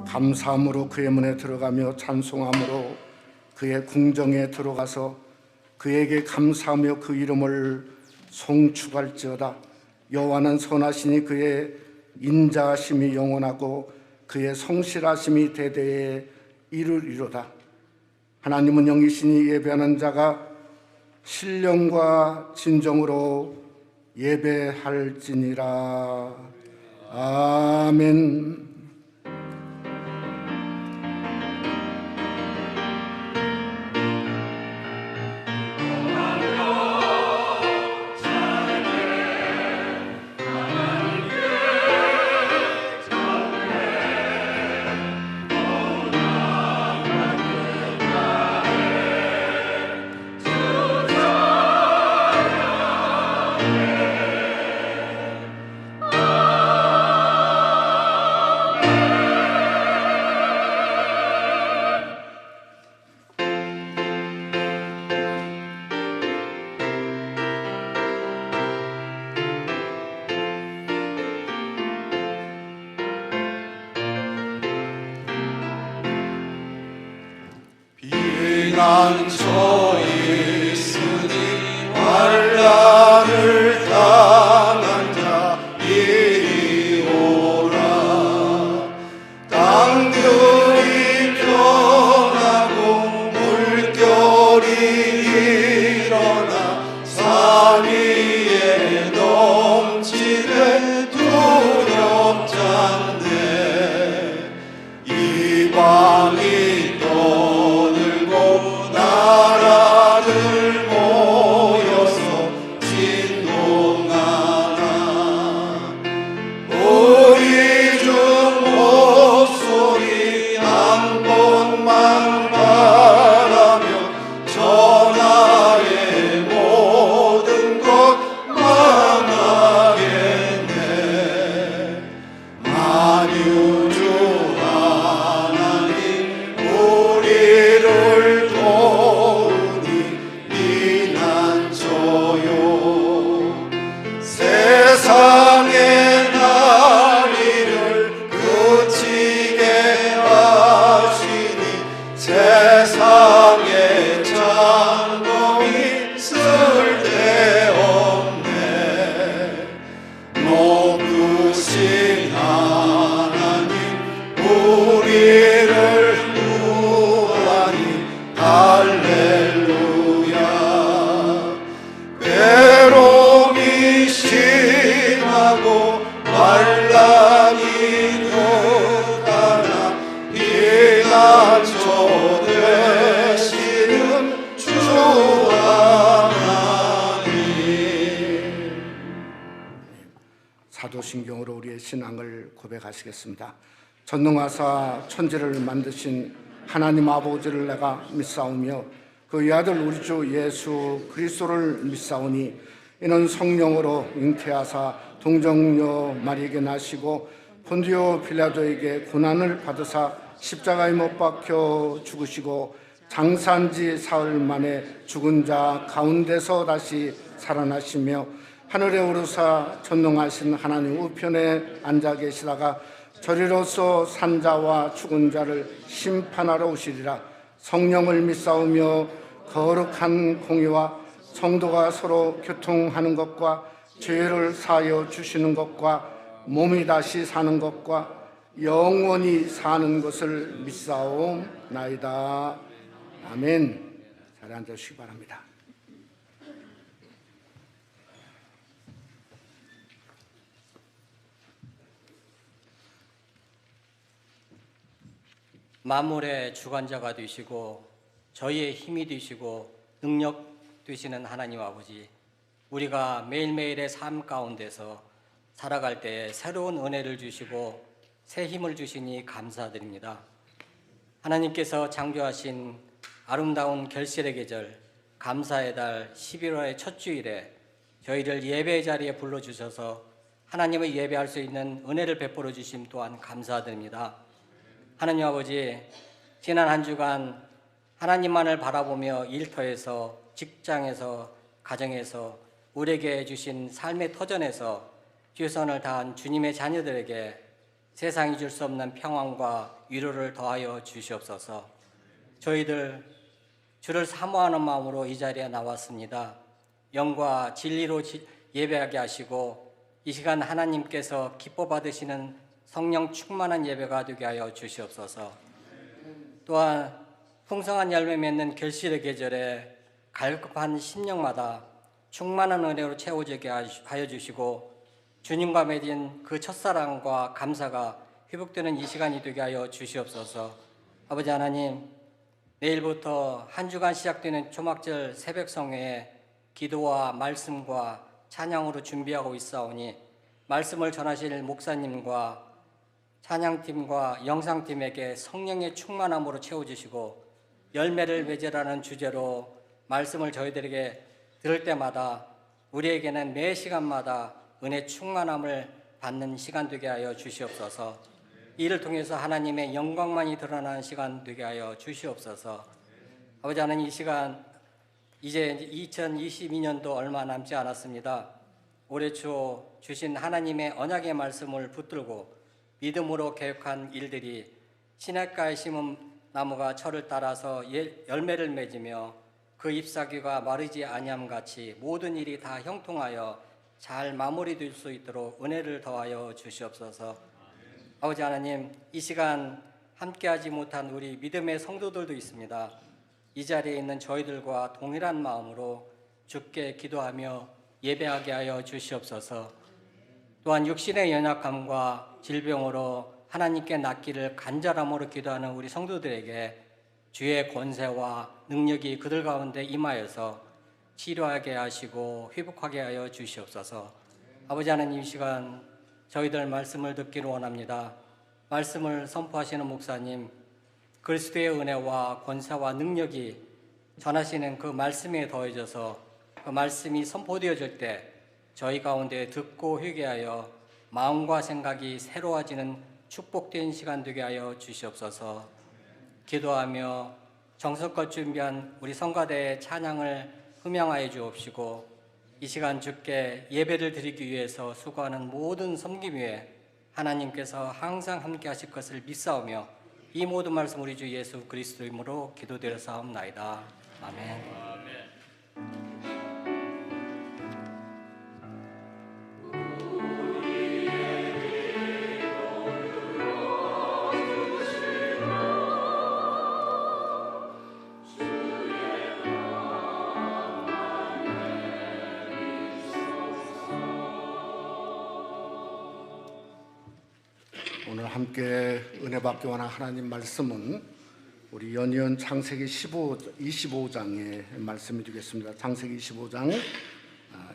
감사함으로 그의 문에 들어가며 찬송함으로 그의 궁정에 들어가서 그에게 감사하며 그 이름을 송축할지어다. 여호와는 선하시니 그의 인자하심이 영원하고 그의 성실하심이 대대에 이르리로다. 하나님은 영이시니 예배하는 자가 신령과 진정으로 예배할지니라. 아멘. 피난처에 있으니 환난을 당한 자 이리 오라. 땅들이 변하고 물결이 일어나 산 위에 넘치네 두렵잖네. 이방이 떠들고 나라들 모여서 진동하나. 우리 주 목소리 한 번만 바라며 전하의 모든 것 망하겠네. 만유주 하나님 우리를 도우니 피난처요. 세상의 난리를 그치게 하시니 세상의 장동이 쓸데없네. 높으신 하나님 우리를 구하니 할렐루야. 괴로움이 심하고 환난이 극하나 피난처 되시는 주 하나님. 사도신경으로 우리의 신앙을 고백하시겠습니다. 전능하사 천지를 만드신 하나님 아버지를 내가 믿사오며 그의 아들 우리 주 예수 그리스도를 믿사오니 이는 성령으로 잉태하사 동정녀 마리에게 나시고 본디오 빌라도에게 고난을 받으사 십자가에 못 박혀 죽으시고 장사한 지 사흘 만에 죽은 자 가운데서 다시 살아나시며 하늘에 오르사 전능하신 하나님 우편에 앉아 계시다가 저리로서 산자와 죽은 자를 심판하러 오시리라. 성령을 믿사오며 거룩한 공의와 성도가 서로 교통하는 것과 죄를 사하여 주시는 것과 몸이 다시 사는 것과 영원히 사는 것을 믿사옵나이다. 아멘. 잘 앉으시기 바랍니다. 만물의 주관자가 되시고 저희의 힘이 되시고 능력 되시는 하나님 아버지, 우리가 매일매일의 삶 가운데서 살아갈 때 새로운 은혜를 주시고 새 힘을 주시니 감사드립니다. 하나님께서 창조하신 아름다운 결실의 계절 감사의 달 11월의 첫 주일에 저희를 예배의 자리에 불러주셔서 하나님을 예배할 수 있는 은혜를 베풀어 주심 또한 감사드립니다. 하나님 아버지, 지난 한 주간 하나님만을 바라보며 일터에서, 직장에서, 가정에서 우리에게 주신 삶의 터전에서 최선을 다한 주님의 자녀들에게 세상이 줄 수 없는 평안과 위로를 더하여 주시옵소서. 저희들 주를 사모하는 마음으로 이 자리에 나왔습니다. 영과 진리로 예배하게 하시고 이 시간 하나님께서 기뻐 받으시는 성령 충만한 예배가 되게 하여 주시옵소서. 또한 풍성한 열매 맺는 결실의 계절에 갈급한 심령마다 충만한 은혜로 채워지게 하여 주시고 주님과 맺은 그 첫사랑과 감사가 회복되는 이 시간이 되게 하여 주시옵소서. 아버지 하나님, 내일부터 한 주간 시작되는 초막절 새벽 성회에 기도와 말씀과 찬양으로 준비하고 있사오니 말씀을 전하실 목사님과 찬양팀과 영상팀에게 성령의 충만함으로 채워주시고 열매를 맺으라는 주제로 말씀을 저희들에게 들을 때마다 우리에게는 매 시간마다 은혜 충만함을 받는 시간 되게 하여 주시옵소서. 이를 통해서 하나님의 영광만이 드러나는 시간 되게 하여 주시옵소서. 아버지 하나님, 이 시간 이제 2022년도 얼마 남지 않았습니다. 올해 초 주신 하나님의 언약의 말씀을 붙들고 믿음으로 계획한 일들이 시냇가에 심은 나무가 철을 따라서 열매를 맺으며 그 잎사귀가 마르지 아니함 같이 모든 일이 다 형통하여 잘 마무리될 수 있도록 은혜를 더하여 주시옵소서. 아버지 하나님, 이 시간 함께하지 못한 우리 믿음의 성도들도 있습니다. 이 자리에 있는 저희들과 동일한 마음으로 주께 기도하며 예배하게 하여 주시옵소서. 또한 육신의 연약함과 질병으로 하나님께 낫기를 간절함으로 기도하는 우리 성도들에게 주의 권세와 능력이 그들 가운데 임하여서 치료하게 하시고 회복하게 하여 주시옵소서. 아버지 하나님, 이 시간 저희들 말씀을 듣기를 원합니다. 말씀을 선포하시는 목사님, 그리스도의 은혜와 권세와 능력이 전하시는 그 말씀에 더해져서 그 말씀이 선포되어질 때 저희 가운데 듣고 회개하여 마음과 생각이 새로워지는 축복된 시간 되게 하여 주시옵소서. 기도하며 정성껏 준비한 우리 성가대의 찬양을 흠양하여 주옵시고 이 시간 주께 예배를 드리기 위해서 수고하는 모든 섬김 위에 하나님께서 항상 함께 하실 것을 믿사오며 이 모든 말씀 우리 주 예수 그리스도 이름으로 기도드렸사옵나이다. 아멘. 오늘 함께 은혜 받기 원한 하나님 말씀은 우리 연이은 창세기 25장의 말씀이 되겠습니다. 창세기 25장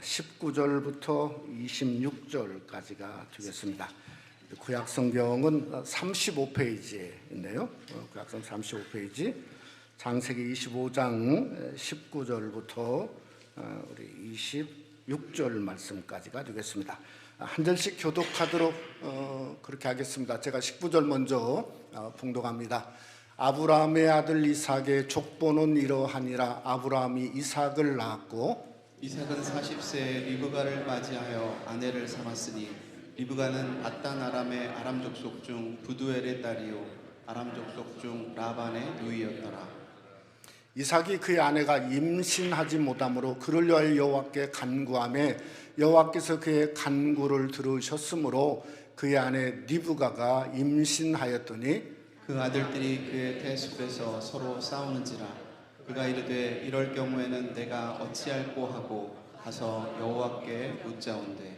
19절부터 26절까지가 되겠습니다. 구약 성경은 35페이지인데요. 구약 성경 35페이지 창세기 25장 19절부터 우리 26절 말씀까지가 되겠습니다. 한 절씩 교독하도록 그렇게 하겠습니다. 제가 19절 먼저 봉독합니다. 아브라함의 아들 이삭의 족보는 이러하니라. 아브라함이 이삭을 낳았고 이삭은 40세에 리브가를 맞이하여 아내를 삼았으니 리브가는 앗단 아람의 아람 족속 중 부두엘의 딸이요 아람 족속 중 라반의 누이였더라. 이삭이 그의 아내가 임신하지 못하므로 그를 위하여 여호와께 간구하매 여호와께서 그의 간구를 들으셨으므로 그의 아내 리브가가 임신하였더니 그 아들들이 그의 태숲에서 서로 싸우는지라. 그가 이르되 이럴 경우에는 내가 어찌할꼬 하고 가서 여호와께 묻자온대.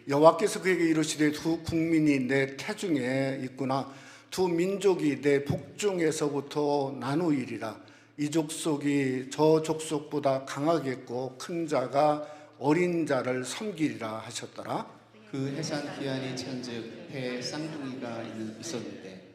여호와께서 그에게 이르시되 두 국민이 내 태중에 있구나. 두 민족이 내 복중에서부터 나누이리라. 이 족속이 저 족속보다 강하겠고 큰 자가 어린 자를 섬기리라 하셨더라. 그 해산 기한이 찬즉 해에 쌍둥이가 있었는데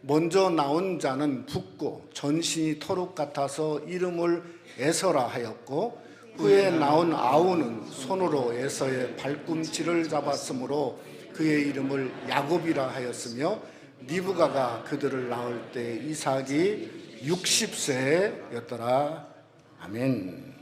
먼저 나온 자는 붓고 전신이 토록 같아서 이름을 에서라 하였고 후에 나온 아우는 손으로 에서의 발꿈치를 잡았으므로 그의 이름을 야곱이라 하였으며 리브가가 그들을 낳을 때 이삭이 60세였더라. 아멘.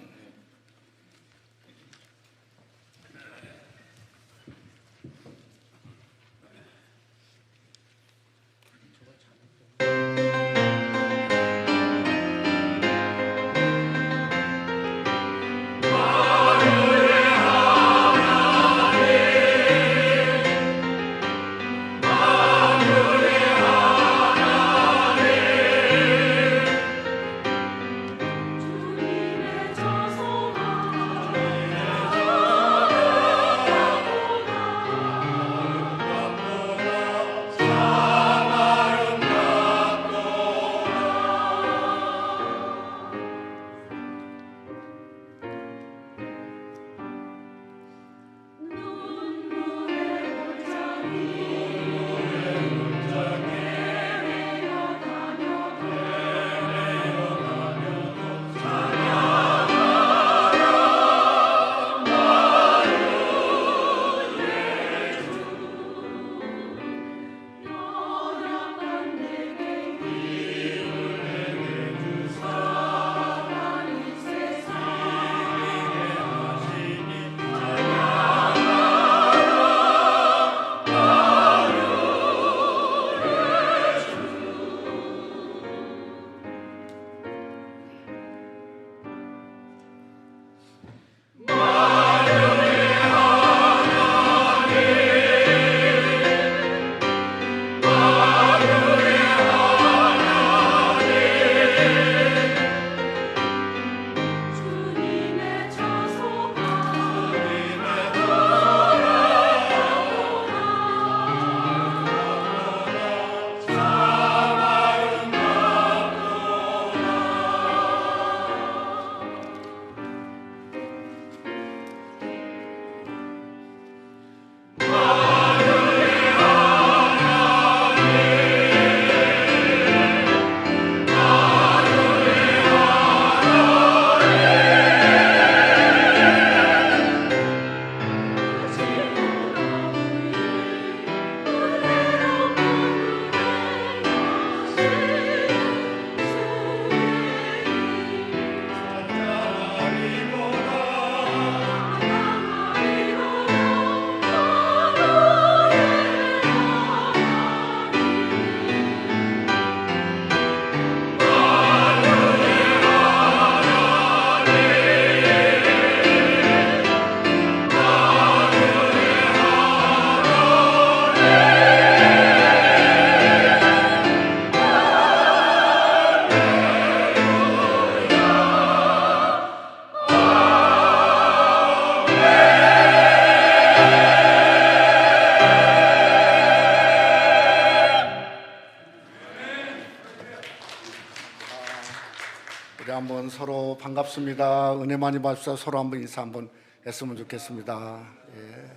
우리 한번 서로 반갑습니다. 은혜 많이 받습시다. 서로 한번 인사 한번 했으면 좋겠습니다. 예,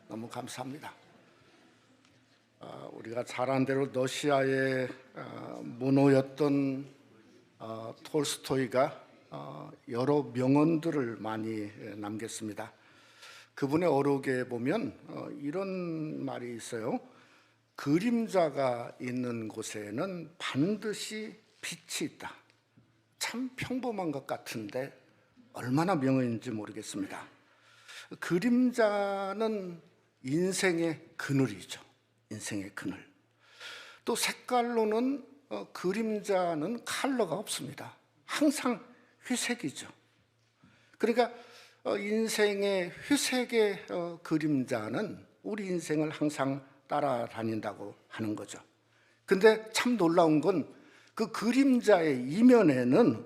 너무 감사합니다. 우리가 잘 아는 대로 러시아의 문호였던 톨스토이가 여러 명언들을 많이 남겼습니다. 그분의 어록에 보면 이런 말이 있어요. 그림자가 있는 곳에는 반드시 빛이 있다. 참 평범한 것 같은데 얼마나 명언인지 모르겠습니다. 그림자는 인생의 그늘이죠. 인생의 그늘. 또 색깔로는 그림자는 컬러가 없습니다. 항상 회색이죠. 그러니까 인생의 회색의 그림자는 우리 인생을 항상 따라다닌다고 하는 거죠. 근데 참 놀라운 건 그 그림자의 이면에는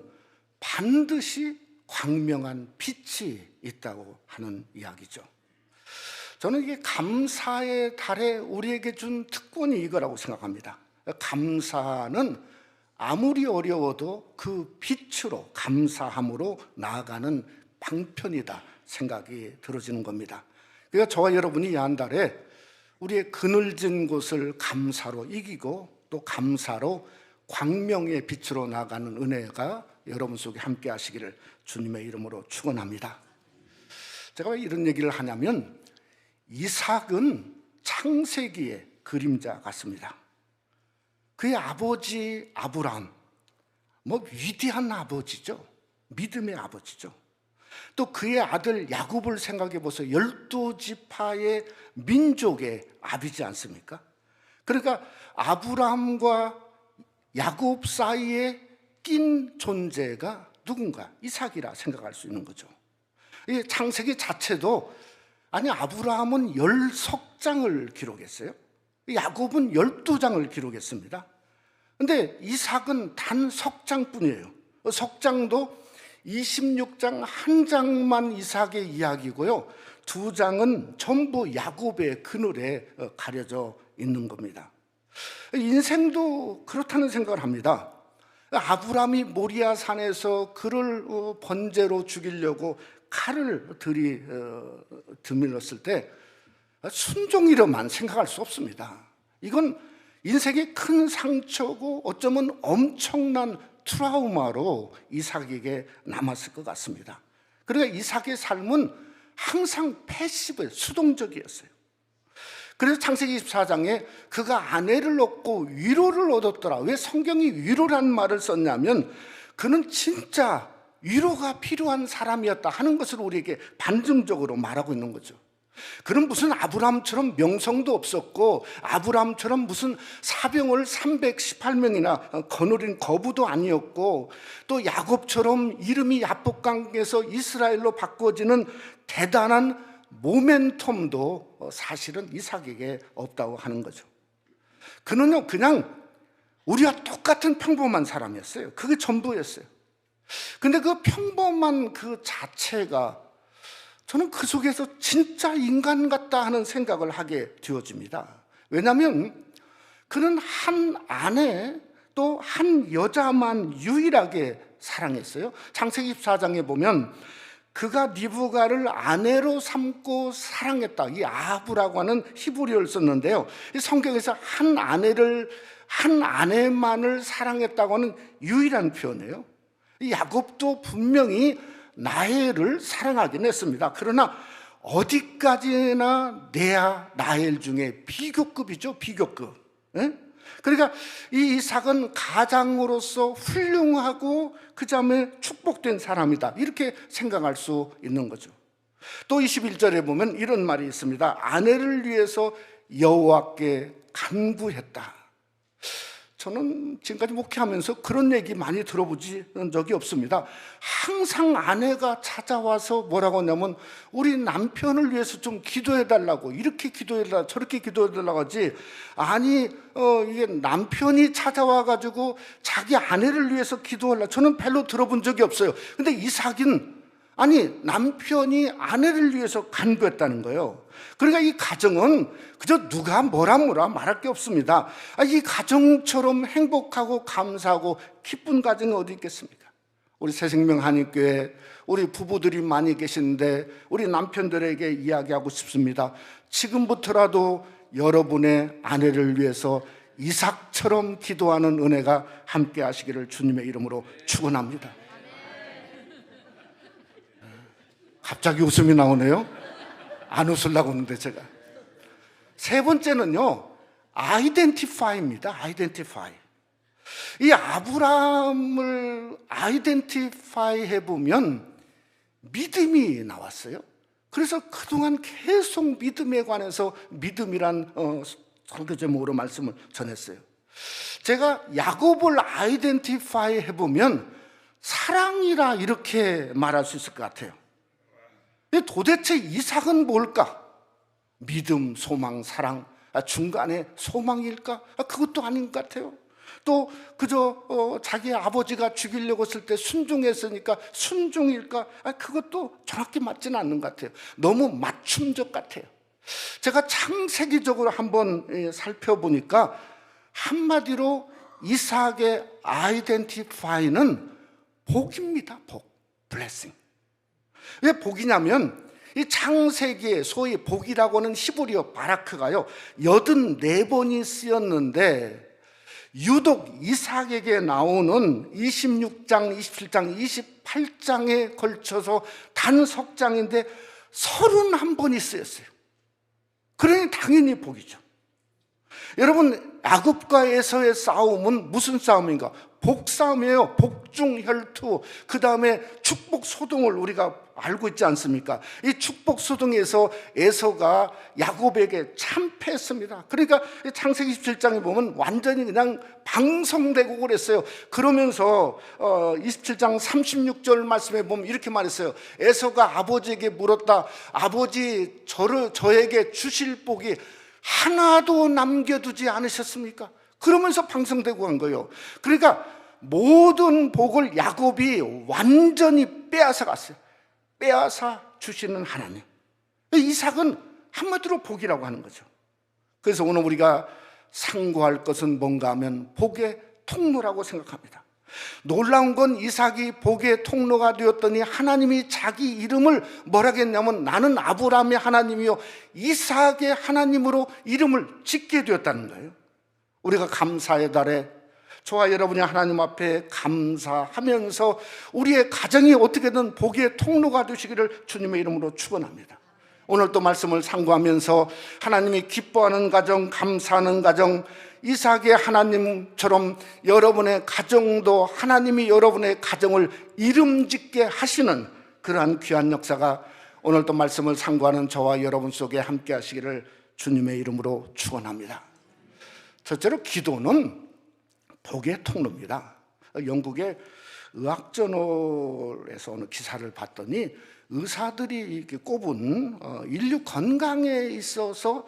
반드시 광명한 빛이 있다고 하는 이야기죠. 저는 이게 감사의 달에 우리에게 준 특권이 이거라고 생각합니다. 감사는 아무리 어려워도 그 빛으로, 감사함으로 나아가는 방편이다 생각이 들어지는 겁니다. 그러니까 저와 여러분이 이한달에 우리의 그늘진 곳을 감사로 이기고 또 감사로 광명의 빛으로 나가는 은혜가 여러분 속에 함께 하시기를 주님의 이름으로 축원합니다. 제가 왜 이런 얘기를 하냐면 이삭은 창세기의 그림자 같습니다. 그의 아버지 아브라함, 위대한 아버지죠. 믿음의 아버지죠. 또 그의 아들 야곱을 생각해 보세요. 12지파의 민족의 아비지 않습니까? 그러니까 아브라함과 야곱 사이에 낀 존재가 누군가? 이삭이라 생각할 수 있는 거죠. 이 창세기 자체도 아브라함은 10석장을 기록했어요. 야곱은 12장을 기록했습니다. 근데 이삭은 단 석장뿐이에요. 석장도 26장 한 장만 이삭의 이야기고요. 2장은 전부 야곱의 그늘에 가려져 있는 겁니다. 인생도 그렇다는 생각을 합니다. 아브라함이 모리아 산에서 그를 번제로 죽이려고 칼을 들이밀었을 때 순종이로만 생각할 수 없습니다. 이건 인생의 큰 상처고 어쩌면 엄청난 트라우마로 이삭에게 남았을 것 같습니다. 그러니까 이삭의 삶은 항상 패시브예요. 수동적이었어요. 그래서 창세기 24장에 그가 아내를 얻고 위로를 얻었더라. 왜 성경이 위로라는 말을 썼냐면 그는 진짜 위로가 필요한 사람이었다 하는 것을 우리에게 반증적으로 말하고 있는 거죠. 그는 무슨 아브라함처럼 명성도 없었고 아브라함처럼 무슨 사병을 318명이나 거느린 거부도 아니었고 또 야곱처럼 이름이 야복강에서 이스라엘로 바꿔지는 대단한 모멘텀도 사실은 이삭에게 없다고 하는 거죠. 그는요 그냥 우리와 똑같은 평범한 사람이었어요. 그게 전부였어요. 근데 그 평범한 그 자체가 저는 그 속에서 진짜 인간 같다 하는 생각을 하게 되어집니다. 왜냐하면 그는 한 아내 또 한 여자만 유일하게 사랑했어요. 창세기 14장에 보면 그가 리브가를 아내로 삼고 사랑했다. 이 아브라고 하는 히브리어를 썼는데요. 성경에서 한 아내만을 사랑했다고 하는 유일한 표현이에요. 야곱도 분명히 라헬을 사랑하긴 했습니다. 그러나 어디까지나 레아, 라헬 중에 비교급이죠. 비교급. 그러니까 이 이삭은 가장으로서 훌륭하고 그 다음에 축복된 사람이다 이렇게 생각할 수 있는 거죠. 또 21절에 보면 이런 말이 있습니다. 아내를 위해서 여호와께 간구했다. 저는 지금까지 목회하면서 그런 얘기 많이 들어보지 적이 없습니다. 항상 아내가 찾아와서 뭐라고 하냐면 우리 남편을 위해서 좀 기도해달라고 이렇게 기도해달라 저렇게 기도해달라고 하지 이게 남편이 찾아와가지고 자기 아내를 위해서 기도하려고 저는 별로 들어본 적이 없어요. 근데 이삭은 남편이 아내를 위해서 간구했다는 거예요. 그러니까 이 가정은 그저 누가 뭐라 말할 게 없습니다. 이 가정처럼 행복하고 감사하고 기쁜 가정이 어디 있겠습니까? 우리 새생명 한인교회 우리 부부들이 많이 계시는데 우리 남편들에게 이야기하고 싶습니다. 지금부터라도 여러분의 아내를 위해서 이삭처럼 기도하는 은혜가 함께 하시기를 주님의 이름으로 축원합니다. 갑자기 웃음이 나오네요. 안 웃으려고 했는데 제가. 세 번째는요, 아이덴티파이입니다. 아이덴티파이. 이 아브라함을 아이덴티파이 해보면 믿음이 나왔어요. 그래서 그동안 계속 믿음에 관해서 믿음이란 설교 제목으로 말씀을 전했어요. 제가 야곱을 아이덴티파이 해보면 사랑이라 이렇게 말할 수 있을 것 같아요. 도대체 이삭은 뭘까? 믿음, 소망, 사랑, 중간에 소망일까? 그것도 아닌 것 같아요. 또 그저 자기 아버지가 죽이려고 했을 때 순종했으니까 순종일까? 그것도 정확히 맞지는 않는 것 같아요. 너무 맞춤적 같아요. 제가 창세기적으로 한번 살펴보니까 한마디로 이삭의 아이덴티파이는 복입니다. 복, 블레싱. 왜 복이냐면 이 창세기에 소위 복이라고 하는 히브리어 바라크가요 84번이 쓰였는데 유독 이삭에게 나오는 26장, 27장, 28장에 걸쳐서 단 석 장인데 31번이 쓰였어요. 그러니 당연히 복이죠. 여러분, 야곱과 에서의 싸움은 무슨 싸움인가? 복싸움이에요. 복중혈투. 그 다음에 축복소동을 우리가 알고 있지 않습니까? 이 축복소동에서 에서가 야곱에게 참패했습니다. 그러니까 창세기 17장에 보면 완전히 그냥 방성되고 그랬어요. 그러면서 27장 36절 말씀에 보면 이렇게 말했어요. 에서가 아버지에게 물었다. 아버지, 저에게 주실 복이 하나도 남겨두지 않으셨습니까? 그러면서 방성되고 간 거예요. 그러니까 모든 복을 야곱이 완전히 빼앗아 갔어요. 빼앗아 주시는 하나님. 이삭은 한마디로 복이라고 하는 거죠. 그래서 오늘 우리가 상고할 것은 뭔가 하면 복의 통로라고 생각합니다. 놀라운 건 이삭이 복의 통로가 되었더니 하나님이 자기 이름을 뭐라고 했냐면 나는 아브라함의 하나님이요 이삭의 하나님으로 이름을 짓게 되었다는 거예요. 우리가 감사의 달에 저와 여러분이 하나님 앞에 감사하면서 우리의 가정이 어떻게든 복의 통로가 되시기를 주님의 이름으로 축원합니다. 오늘 또 말씀을 상고하면서 하나님이 기뻐하는 가정, 감사하는 가정, 이삭의 하나님처럼 여러분의 가정도 하나님이 여러분의 가정을 이름짓게 하시는 그러한 귀한 역사가 오늘 또 말씀을 상고하는 저와 여러분 속에 함께 하시기를 주님의 이름으로 축원합니다. 첫째로 기도는 복의 통로입니다. 영국의 의학저널에서 어느 기사를 봤더니 의사들이 이렇게 꼽은 인류 건강에 있어서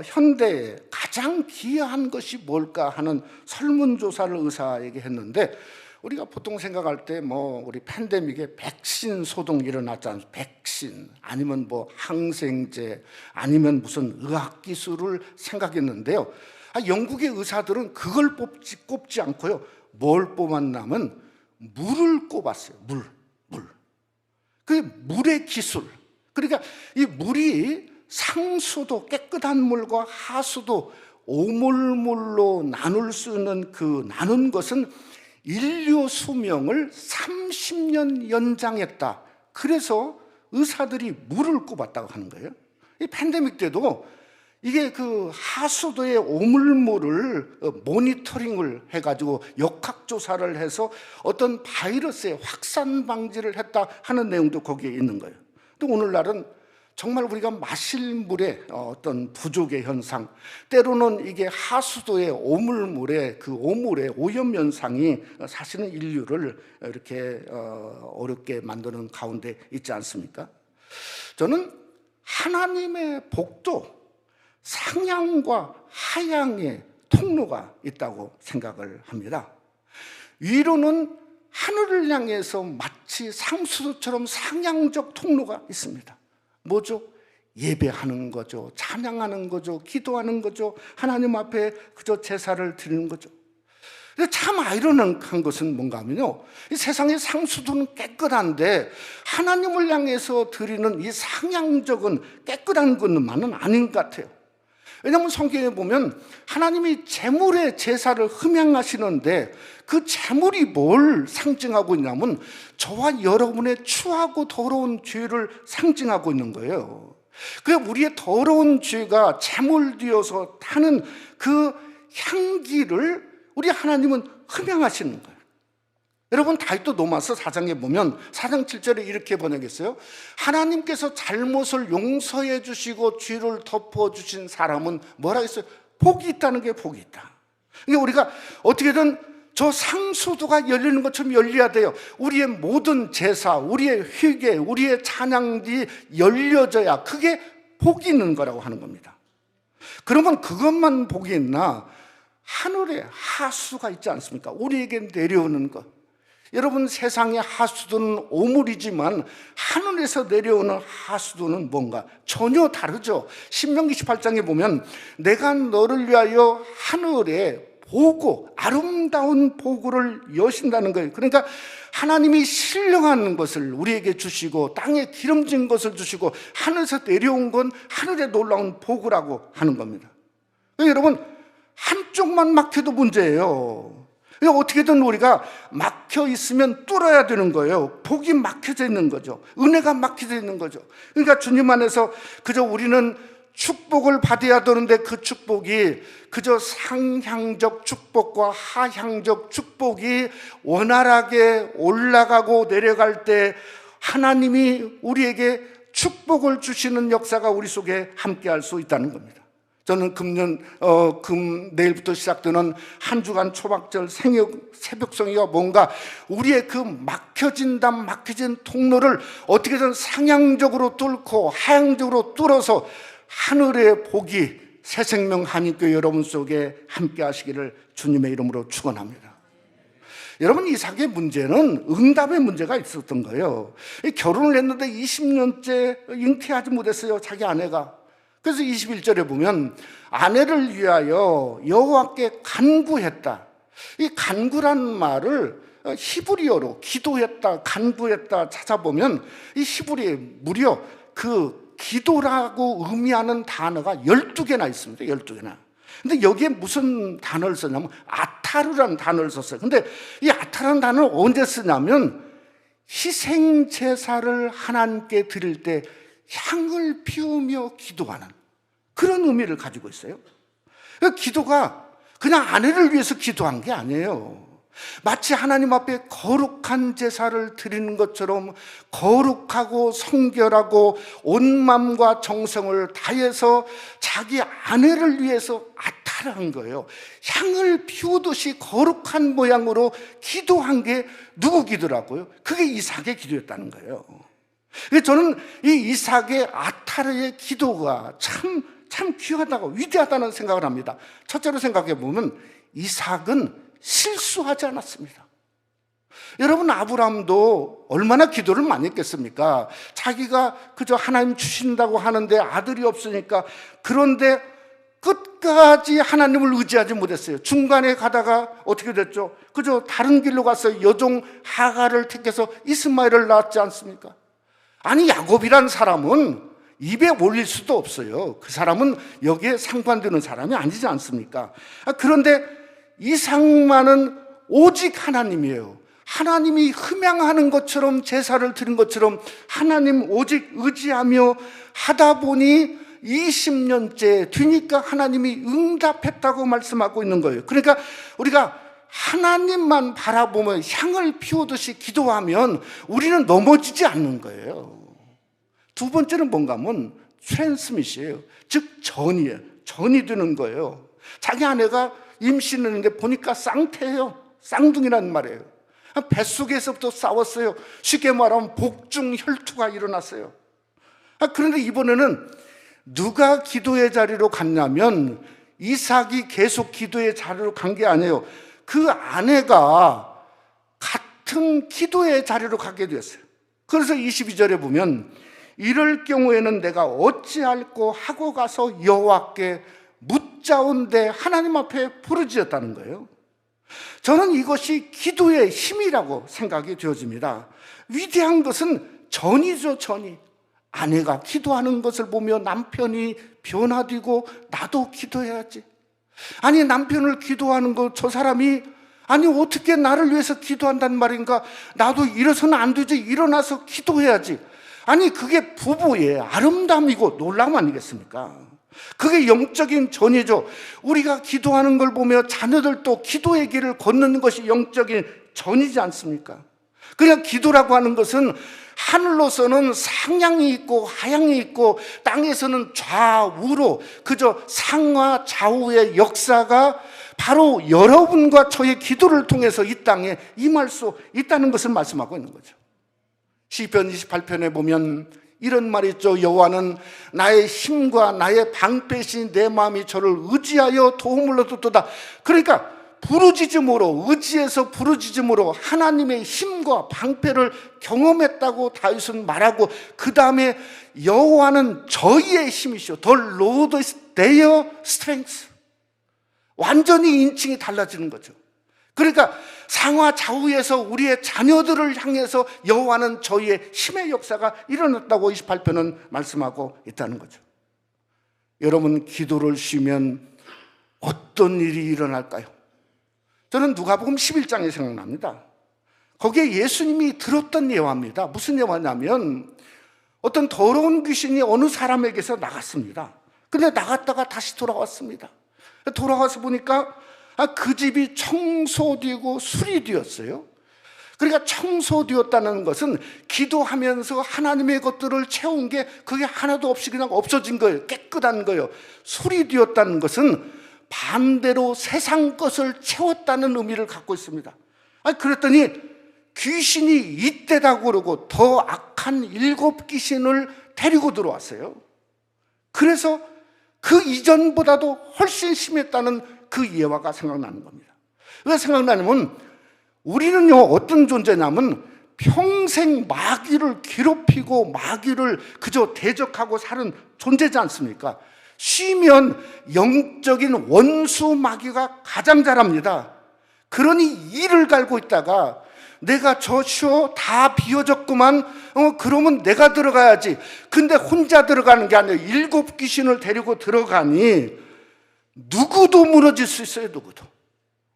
현대에 가장 기여한 것이 뭘까 하는 설문조사를 의사에게 했는데 우리가 보통 생각할 때 우리 팬데믹에 백신 소동 일어났지 않습니까? 백신 아니면 항생제 아니면 무슨 의학기술을 생각했는데요. 영국의 의사들은 그걸 꼽지 않고요. 뭘 뽑았냐면 물을 꼽았어요. 물. 그 물의 기술. 그러니까 이 물이 상수도 깨끗한 물과 하수도 오물물로 나눌 수 있는 그 나눈 것은 인류 수명을 30년 연장했다. 그래서 의사들이 물을 꼽았다고 하는 거예요. 이 팬데믹 때도 이게 그 하수도의 오물물을 모니터링을 해가지고 역학조사를 해서 어떤 바이러스의 확산 방지를 했다 하는 내용도 거기에 있는 거예요. 또 오늘날은 정말 우리가 마실 물의 어떤 부족의 현상, 때로는 이게 하수도의 오물물의 그 오물의 오염 현상이 사실은 인류를 이렇게 어렵게 만드는 가운데 있지 않습니까? 저는 하나님의 복도 상향과 하향의 통로가 있다고 생각을 합니다. 위로는 하늘을 향해서 마치 상수도처럼 상향적 통로가 있습니다. 뭐죠? 예배하는 거죠. 찬양하는 거죠. 기도하는 거죠. 하나님 앞에 그저 제사를 드리는 거죠. 근데 참 아이러니한 것은 뭔가 하면요, 이 세상의 상수도는 깨끗한데 하나님을 향해서 드리는 이 상향적인 깨끗한 것만은 아닌 것 같아요. 왜냐하면 성경에 보면 하나님이 제물의 제사를 흠양하시는데 그 제물이 뭘 상징하고 있냐면 저와 여러분의 추하고 더러운 죄를 상징하고 있는 거예요. 그 우리의 더러운 죄가 제물되어서 타는 그 향기를 우리 하나님은 흠양하시는 거예요. 여러분, 다윗도 로마서 4장에 보면 4장 7절에 이렇게 번역했어요. 하나님께서 잘못을 용서해 주시고 죄를 덮어주신 사람은 뭐라 했어요? 복이 있다는 게 복이 있다. 그러니까 우리가 어떻게든 저 상수도가 열리는 것처럼 열려야 돼요. 우리의 모든 제사, 우리의 회개, 우리의 찬양이 열려져야 그게 복이 있는 거라고 하는 겁니다. 그러면 그것만 복이 있나? 하늘에 하수가 있지 않습니까? 우리에게 내려오는 것. 여러분, 세상의 하수도는 오물이지만 하늘에서 내려오는 하수도는 뭔가 전혀 다르죠. 신명기 18장에 보면 내가 너를 위하여 하늘에 보고 아름다운 보고를 여신다는 거예요. 그러니까 하나님이 신령한 것을 우리에게 주시고 땅에 기름진 것을 주시고 하늘에서 내려온 건 하늘에 놀라운 보고라고 하는 겁니다. 그러니까 여러분, 한쪽만 막혀도 문제예요. 그러니까 어떻게든 우리가 막혀 있으면 뚫어야 되는 거예요. 복이 막혀져 있는 거죠. 은혜가 막혀져 있는 거죠. 그러니까 주님 안에서 그저 우리는 축복을 받아야 되는데 그 축복이 그저 상향적 축복과 하향적 축복이 원활하게 올라가고 내려갈 때 하나님이 우리에게 축복을 주시는 역사가 우리 속에 함께할 수 있다는 겁니다. 저는 내일부터 시작되는 한 주간 초막절 새벽성이가 뭔가 우리의 그 막혀진 통로를 어떻게든 상향적으로 뚫고 하향적으로 뚫어서 하늘의 복이 새 생명 한인교회 여러분 속에 함께 하시기를 주님의 이름으로 축원합니다. 여러분, 이삭의 문제는 응답의 문제가 있었던 거예요. 결혼을 했는데 20년째 잉태하지 못했어요, 자기 아내가. 그래서 21절에 보면 아내를 위하여 여호와께 간구했다. 이 간구란 말을 히브리어로 기도했다, 간구했다 찾아보면 이 히브리에 무려 그 기도라고 의미하는 단어가 12개나 있습니다. 12개나. 근데 여기에 무슨 단어를 썼냐면 아타르라는 단어를 썼어요. 근데 이 아타르라는 단어를 언제 쓰냐면 희생 제사를 하나님께 드릴 때 향을 피우며 기도하는 그런 의미를 가지고 있어요. 기도가 그냥 아내를 위해서 기도한 게 아니에요. 마치 하나님 앞에 거룩한 제사를 드리는 것처럼 거룩하고 성결하고 온 마음과 정성을 다해서 자기 아내를 위해서 아타르한 거예요. 향을 피우듯이 거룩한 모양으로 기도한 게 누구 기도라고요? 그게 이삭의 기도였다는 거예요. 저는 이 이삭의 아타르의 기도가 참 귀하다고 위대하다는 생각을 합니다. 첫째로 생각해 보면 이삭은 실수하지 않았습니다. 여러분, 아브라함도 얼마나 기도를 많이 했겠습니까? 자기가 그저 하나님 주신다고 하는데 아들이 없으니까. 그런데 끝까지 하나님을 의지하지 못했어요. 중간에 가다가 어떻게 됐죠? 그저 다른 길로 가서 여종 하갈을 택해서 이스마엘을 낳았지 않습니까? 아니, 야곱이라는 사람은 입에 올릴 수도 없어요. 그 사람은 여기에 상관되는 사람이 아니지 않습니까? 그런데 이삭만은 오직 하나님이에요. 하나님이 흠양하는 것처럼 제사를 드린 것처럼 하나님 오직 의지하며 하다 보니 20년째 뒤니까 하나님이 응답했다고 말씀하고 있는 거예요. 그러니까 우리가 하나님만 바라보며 향을 피우듯이 기도하면 우리는 넘어지지 않는 거예요. 두 번째는 뭔가 하면 트랜스밋이에요. 즉 전이에요. 전이 되는 거예요. 자기 아내가 임신했는데 보니까 쌍태예요. 쌍둥이라는 말이에요. 뱃속에서부터 싸웠어요. 쉽게 말하면 복중 혈투가 일어났어요. 그런데 이번에는 누가 기도의 자리로 갔냐면 이삭이 계속 기도의 자리로 간 게 아니에요. 그 아내가 같은 기도의 자리로 가게 되었어요. 그래서 22절에 보면 이럴 경우에는 내가 어찌할꼬 하고 가서 여호와께 묻자온데 하나님 앞에 부르짖었다는 거예요. 저는 이것이 기도의 힘이라고 생각이 되어집니다. 위대한 것은 전이죠, 전이. 아내가 기도하는 것을 보며 남편이 변화되고 나도 기도해야지. 아니, 남편을 기도하는 거 저 사람이 아니 어떻게 나를 위해서 기도한단 말인가? 나도 일어서는 안 되지. 일어나서 기도해야지. 아니, 그게 부부의 아름다움이고 놀라움 아니겠습니까? 그게 영적인 전이죠. 우리가 기도하는 걸 보며 자녀들도 기도의 길을 걷는 것이 영적인 전이지 않습니까? 그냥 기도라고 하는 것은 하늘로서는 상향이 있고 하향이 있고 땅에서는 좌우로 그저 상하 좌우의 역사가 바로 여러분과 저의 기도를 통해서 이 땅에 임할 수 있다는 것을 말씀하고 있는 거죠. 시편 28편에 보면 이런 말이 있죠. 여호와는 나의 힘과 나의 방패신 내 마음이 저를 의지하여 도움을 얻었도다. 그러니까 부르짖음으로, 의지해서 부르짖음으로 하나님의 힘과 방패를 경험했다고 다윗은 말하고, 그 다음에 여호와는 저희의 힘이시오. The Lord is their strength. 완전히 인칭이 달라지는 거죠. 그러니까 상하 좌우에서 우리의 자녀들을 향해서 여호와는 저희의 힘의 역사가 일어났다고 28편은 말씀하고 있다는 거죠. 여러분, 기도를 쉬면 어떤 일이 일어날까요? 저는 누가복음 11장이 생각납니다. 거기에 예수님이 들었던 예화입니다. 무슨 예화냐면 어떤 더러운 귀신이 어느 사람에게서 나갔습니다. 근데 나갔다가 다시 돌아왔습니다. 돌아와서 보니까 그 집이 청소되고 수리되었어요. 그러니까 청소되었다는 것은 기도하면서 하나님의 것들을 채운 게 그게 하나도 없이 그냥 없어진 거예요. 깨끗한 거예요. 수리되었다는 것은 반대로 세상 것을 채웠다는 의미를 갖고 있습니다. 그랬더니 귀신이 이때다고 그러고 더 악한 7 귀신을 데리고 들어왔어요. 그래서 그 이전보다도 훨씬 심했다는 그 예화가 생각나는 겁니다. 왜 생각나냐면 우리는요, 어떤 존재냐면 평생 마귀를 괴롭히고 마귀를 그저 대적하고 사는 존재지 않습니까? 쉬면 영적인 원수 마귀가 가장 잘합니다. 그러니 이를 갈고 있다가 내가 저 쉬어 다 비어졌구만, 그러면 내가 들어가야지. 근데 혼자 들어가는 게 아니라 7 귀신을 데리고 들어가니 누구도 무너질 수 있어요. 누구도.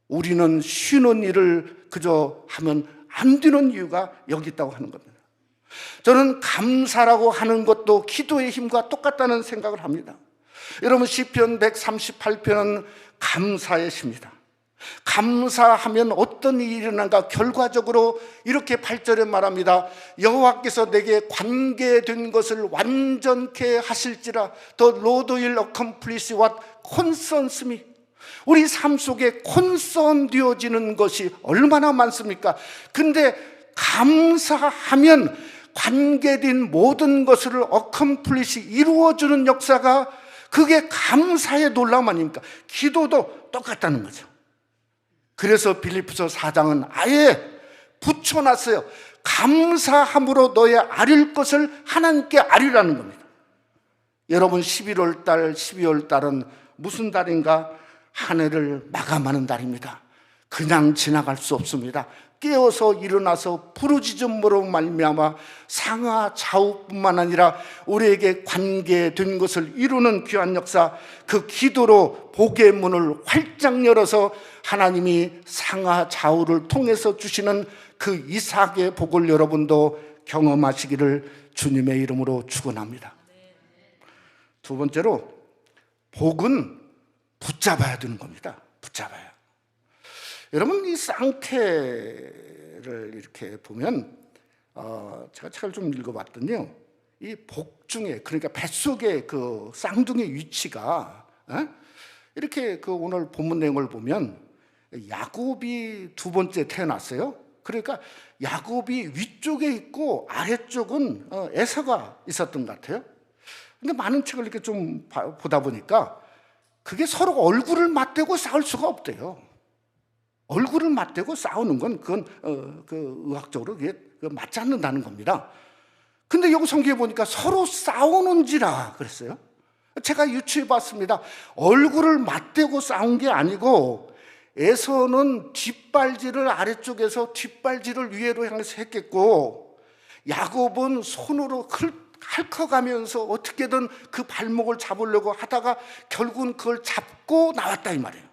우리는 쉬는 일을 그저 하면 안 되는 이유가 여기 있다고 하는 겁니다. 저는 감사라고 하는 것도 기도의 힘과 똑같다는 생각을 합니다. 여러분, 시편 138편은 감사의 시입니다. 감사하면 어떤 일이 일어난가? 결과적으로 이렇게 8절에 말합니다. 여호와께서 내게 관계된 것을 완전케 하실지라. The Lord will accomplish what concerns me. 우리 삶 속에 콘선 되어지는 것이 얼마나 많습니까? 근데 감사하면 관계된 모든 것을 accomplish, 이루어주는 역사가, 그게 감사의 놀라움 아닙니까? 기도도 똑같다는 거죠. 그래서 빌립보서 4장은 아예 붙여놨어요. 감사함으로 너의 아릴 것을 하나님께 아리라는 겁니다. 여러분, 11월 달, 12월 달은 무슨 달인가? 한 해를 마감하는 달입니다. 그냥 지나갈 수 없습니다. 깨어서 일어나서 부르짖음으로 말미암아 상하 좌우뿐만 아니라 우리에게 관계된 것을 이루는 귀한 역사, 그 기도로 복의 문을 활짝 열어서 하나님이 상하 좌우를 통해서 주시는 그 이삭의 복을 여러분도 경험하시기를 주님의 이름으로 축원합니다. 두 번째로, 복은 붙잡아야 되는 겁니다. 붙잡아야. 여러분, 이 쌍태를 이렇게 보면 제가 책을 좀 읽어봤더니요, 이 복중에, 그러니까 뱃속의 그 쌍둥이의 위치가 이렇게 그 오늘 본문 내용을 보면 야곱이 두 번째 태어났어요. 그러니까 야곱이 위쪽에 있고 아래쪽은 에서가 있었던 것 같아요. 근데 많은 책을 이렇게 좀 보다 보니까 그게 서로 얼굴을 맞대고 싸울 수가 없대요. 얼굴을 맞대고 싸우는 건 그건 그 의학적으로 그게 맞지 않는다는 겁니다. 근데 여기 성경에 보니까 서로 싸우는지라 그랬어요. 제가 유추해 봤습니다. 얼굴을 맞대고 싸운 게 아니고 에서는 뒷발질을 아래쪽에서 뒷발질을 위로 향해서 했겠고, 야곱은 손으로 핥아가면서 어떻게든 그 발목을 잡으려고 하다가 결국은 그걸 잡고 나왔다 이 말이에요.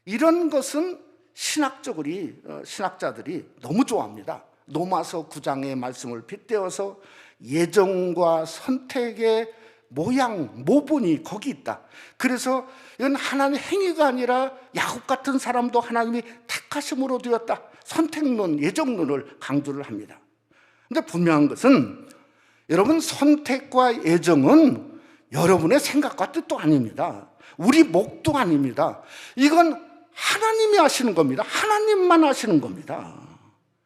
이런 것은 신학자들이 너무 좋아합니다. 로마서 9장의 말씀을 빗대어서 예정과 선택의 모분이 거기 있다. 그래서 이건 하나님의 행위가 아니라 야곱 같은 사람도 하나님이 택하심으로 되었다. 선택론, 예정론을 강조를 합니다. 그런데 분명한 것은 여러분, 선택과 예정은 여러분의 생각과 뜻도 아닙니다. 우리 목도 아닙니다. 이건 하나님이 하시는 겁니다. 하나님만 하시는 겁니다.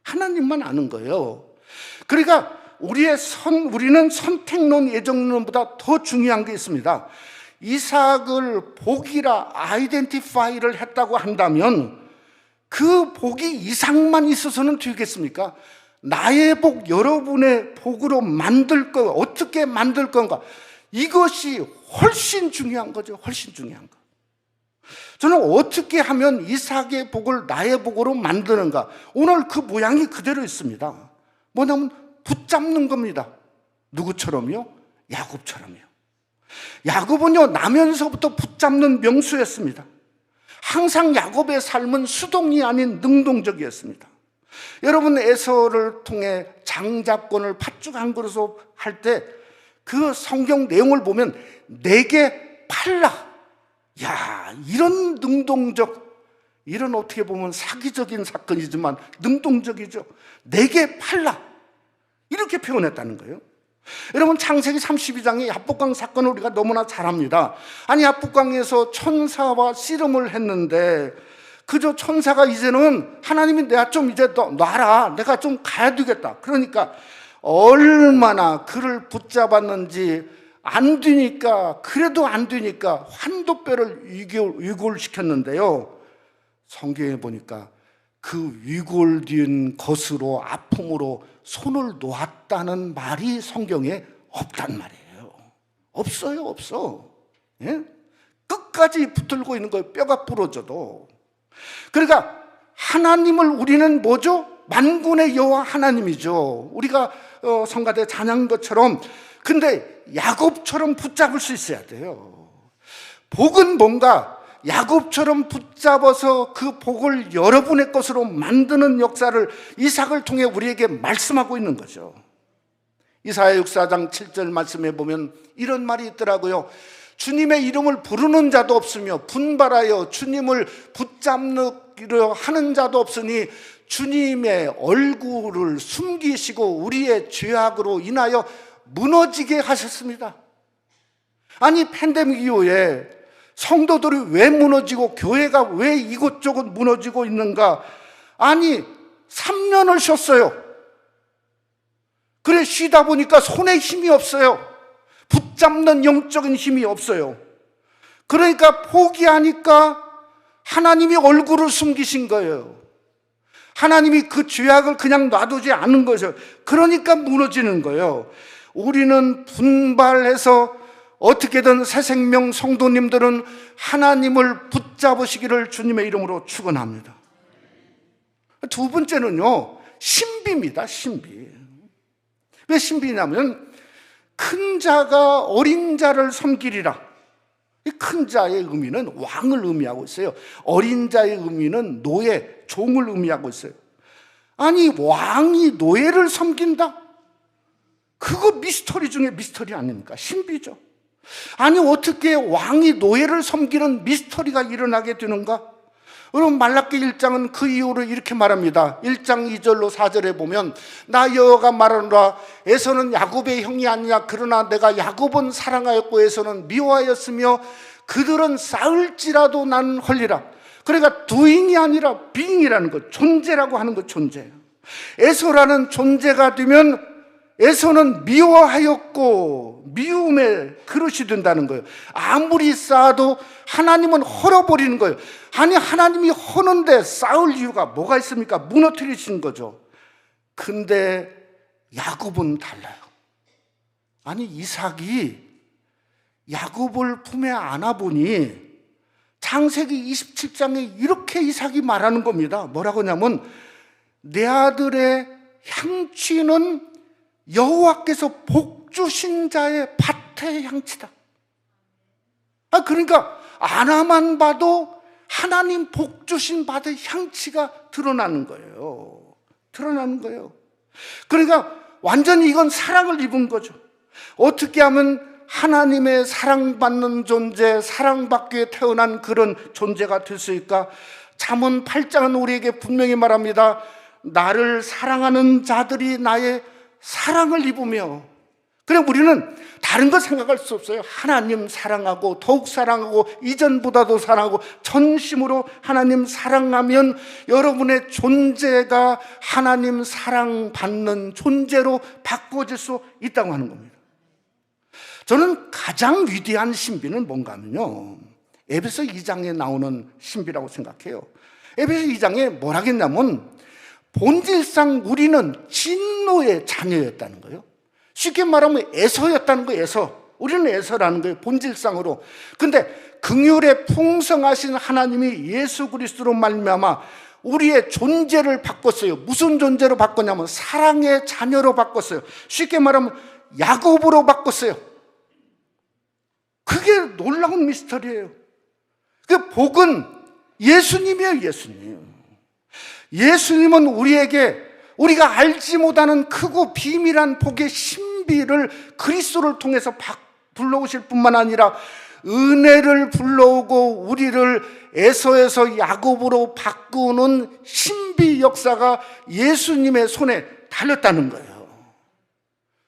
하나님만 아는 거예요. 그러니까 우리는 선택론, 예정론보다 더 중요한 게 있습니다. 이삭을 복이라 아이덴티파이를 했다고 한다면 그 복이 이삭만 있어서는 되겠습니까? 나의 복, 여러분의 복으로 만들 거, 어떻게 만들 건가? 이것이 훨씬 중요한 거죠. 훨씬 중요한 거. 저는 어떻게 하면 이삭의 복을 나의 복으로 만드는가? 오늘 그 모양이 그대로 있습니다. 뭐냐면 붙잡는 겁니다. 누구처럼요? 야곱처럼요. 야곱은요, 나면서부터 붙잡는 명수였습니다. 항상 야곱의 삶은 수동이 아닌 능동적이었습니다. 여러분, 에서를 통해 장자권을 팥죽 한 그릇으로 할 때 그 성경 내용을 보면 내게 팔라. 야, 이런 능동적, 이런 어떻게 보면 사기적인 사건이지만 능동적이죠. 내게 팔라. 이렇게 표현했다는 거예요. 여러분, 창세기 32장의 야복강 사건을 우리가 너무나 잘 압니다. 아니, 야복강에서 천사와 씨름을 했는데 그저 천사가 이제는 하나님이 내가 좀 이제 놔라. 내가 좀 가야 되겠다. 그러니까 얼마나 그를 붙잡았는지 안 되니까, 그래도 안 되니까 환도뼈를 위골시켰는데요. 성경에 보니까 그 위골된 것으로, 아픔으로 손을 놓았다는 말이 성경에 없단 말이에요. 없어요, 없어. 예? 끝까지 붙들고 있는 거예요. 뼈가 부러져도. 그러니까 하나님을 우리는 뭐죠? 만군의 여호와 하나님이죠. 우리가 성가대 찬양한 것처럼. 근데 야곱처럼 붙잡을 수 있어야 돼요. 복은 뭔가 야곱처럼 붙잡아서 그 복을 여러분의 것으로 만드는 역사를 이삭을 통해 우리에게 말씀하고 있는 거죠. 이사야 64장 7절 말씀에 보면 이런 말이 있더라고요. 주님의 이름을 부르는 자도 없으며 분발하여 주님을 붙잡으려 하는 자도 없으니 주님의 얼굴을 숨기시고 우리의 죄악으로 인하여 무너지게 하셨습니다. 아니, 팬데믹 이후에 성도들이 왜 무너지고 교회가 왜 이곳저곳 무너지고 있는가? 아니, 3년을 쉬었어요. 그래, 쉬다 보니까 손에 힘이 없어요. 붙잡는 영적인 힘이 없어요. 그러니까 포기하니까 하나님이 얼굴을 숨기신 거예요. 하나님이 그 죄악을 그냥 놔두지 않은 거죠. 그러니까 무너지는 거예요. 우리는 분발해서 어떻게든 새생명 성도님들은 하나님을 붙잡으시기를 주님의 이름으로 축원합니다. 두 번째는요, 신비입니다. 신비. 왜 신비냐면 큰 자가 어린 자를 섬기리라. 이 큰 자의 의미는 왕을 의미하고 있어요. 어린 자의 의미는 노예, 종을 의미하고 있어요. 아니, 왕이 노예를 섬긴다? 그거 미스터리 중에 미스터리 아닙니까? 신비죠. 아니, 어떻게 왕이 노예를 섬기는 미스터리가 일어나게 되는가? 여러분, 말라기 1장은 그 이유를 이렇게 말합니다. 1장 2절로 4절에 보면 나 여호와가 말하노라 에서는 야곱의 형이 아니냐 그러나 내가 야곱은 사랑하였고 에서는 미워하였으며 그들은 싸울지라도 난 헐리라. 그러니까 doing이 아니라 being이라는 것, 존재라고 하는 것, 존재. 에서라는 존재가 되면 에서는 미워하였고 미움의 그릇이 된다는 거예요. 아무리 쌓아도 하나님은 헐어버리는 거예요. 아니, 하나님이 허는데 쌓을 이유가 뭐가 있습니까? 무너뜨리신 거죠. 근데 야곱은 달라요. 아니, 이삭이 야곱을 품에 안아보니 창세기 27장에 이렇게 이삭이 말하는 겁니다. 뭐라고 하냐면 내 아들의 향취는 여호와께서 복 주신 자의 밭의 향취다. 그러니까 아나만 봐도 하나님 복 주신 밭의 향취가 드러나는 거예요. 드러나는 거예요. 그러니까 완전히 이건 사랑을 입은 거죠. 어떻게 하면 하나님의 사랑받는 존재, 사랑받기에 태어난 그런 존재가 될 수 있을까? 잠언 8장은 우리에게 분명히 말합니다. 나를 사랑하는 자들이 나의 사랑을 입으며. 그래 우리는 다른 거 생각할 수 없어요. 하나님 사랑하고 더욱 사랑하고 이전보다도 사랑하고 전심으로 하나님 사랑하면 여러분의 존재가 하나님 사랑받는 존재로 바꿔질 수 있다고 하는 겁니다. 저는 가장 위대한 신비는 뭔가 하면요, 에베소 2장에 나오는 신비라고 생각해요. 에베소 2장에 뭐라 했냐면 본질상 우리는 진노의 자녀였다는 거예요. 쉽게 말하면 에서였다는 거예요. 에서. 우리는 에서라는 거예요. 본질상으로. 근데 긍휼에 풍성하신 하나님이 예수 그리스도로 말미암아 우리의 존재를 바꿨어요. 무슨 존재로 바꿨냐면 사랑의 자녀로 바꿨어요. 쉽게 말하면 야곱으로 바꿨어요. 그게 놀라운 미스터리예요. 그 복은 예수님이에요. 예수님은 우리에게 우리가 알지 못하는 크고 비밀한 복의 신비를 그리스도를 통해서 불러오실 뿐만 아니라 은혜를 불러오고 우리를 에서에서 야곱으로 바꾸는 신비 역사가 예수님의 손에 달렸다는 거예요.